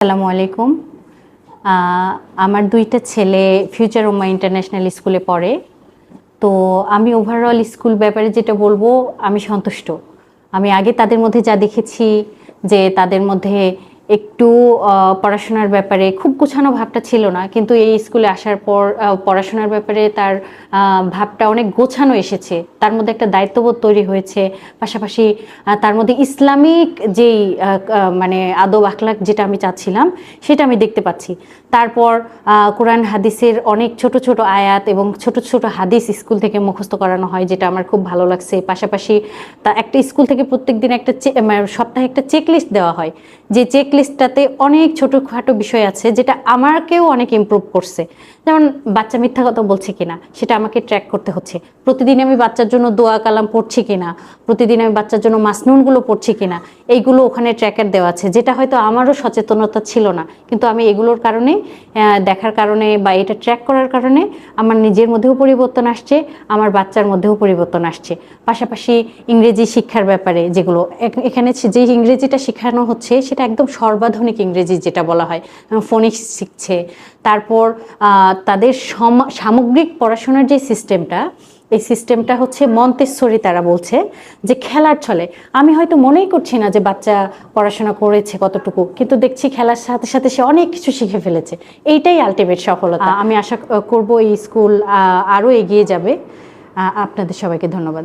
আসসালামু আলাইকুম। আমার দুইটা ছেলে ফিউচার উম্মা ইন্টারন্যাশনাল স্কুলে পড়ে। তো আমি ওভারঅল স্কুল ব্যাপারে যেটা বলবো, আমি সন্তুষ্ট। আমি আগে তাদের মধ্যে যা দেখেছি যে তাদের মধ্যে একটু পড়াশোনার ব্যাপারে খুব গোছানো ভাবটা ছিল না, কিন্তু এই স্কুলে আসার পর পড়াশোনার ব্যাপারে তার ভাবটা অনেক গোছানো এসেছে। তার মধ্যে একটা দায়িত্ববোধ তৈরি হয়েছে, পাশাপাশি তার মধ্যে ইসলামিক যেই মানে আদব আখলাক যেটা আমি চাচ্ছিলাম সেটা আমি দেখতে পাচ্ছি। তারপর কোরআন হাদিসের অনেক ছোট ছোট আয়াত এবং ছোট ছোট হাদিস স্কুল থেকে মুখস্থ করানো হয়, যেটা আমার খুব ভালো লাগছে। পাশাপাশি তা একটা স্কুল থেকে প্রত্যেক দিন একটা সপ্তাহে একটা চেকলিস্ট দেওয়া হয়, যে চেকলিস্টটাতে অনেক ছোটোখাটো বিষয় আছে যেটা আমাকেও অনেক ইমপ্রুভ করছে। যেমন বাচ্চা মিথ্যা কথা বলছে কিনা সেটা আমাকে ট্র্যাক করতে হচ্ছে, প্রতিদিন আমি বাচ্চার জন্য দোয়া কালাম পড়ছি কিনা, প্রতিদিন আমি বাচ্চার জন্য মাসনুনগুলো পড়ছি কিনা, এইগুলো ওখানে ট্র্যাকার দেওয়া আছে, যেটা হয়তো আমারও সচেতনতা ছিল না, কিন্তু আমি এগুলোর কারণে দেখার কারণে বা এটা ট্র্যাক করার কারণে আমার নিজের মধ্যেও পরিবর্তন আসছে, আমার বাচ্চার মধ্যেও পরিবর্তন আসছে। পাশাপাশি ইংরেজি শিক্ষার ব্যাপারে যেগুলো এখানে যে ইংরেজিটা শেখানো হচ্ছে সেটা একদম সর্বাধুনিক ইংরেজি যেটা বলা হয়, ফোনিক্স শিখছে। তারপর তাদের সামগ্রিক পড়াশোনার যে সিস্টেমটা, এই সিস্টেমটা হচ্ছে মন্তেশ্বরী। তারা বলছে যে খেলার ছলে, আমি হয়তো মনেই করছি না যে বাচ্চা পড়াশোনা করেছে কতটুকু, কিন্তু দেখছি খেলার সাথে সাথে সে অনেক কিছু শিখে ফেলেছে। এইটাই আলটিমেট সফলতা। আমি আশা করব এই স্কুল আরও এগিয়ে যাবে। আপনাদের সবাইকে ধন্যবাদ।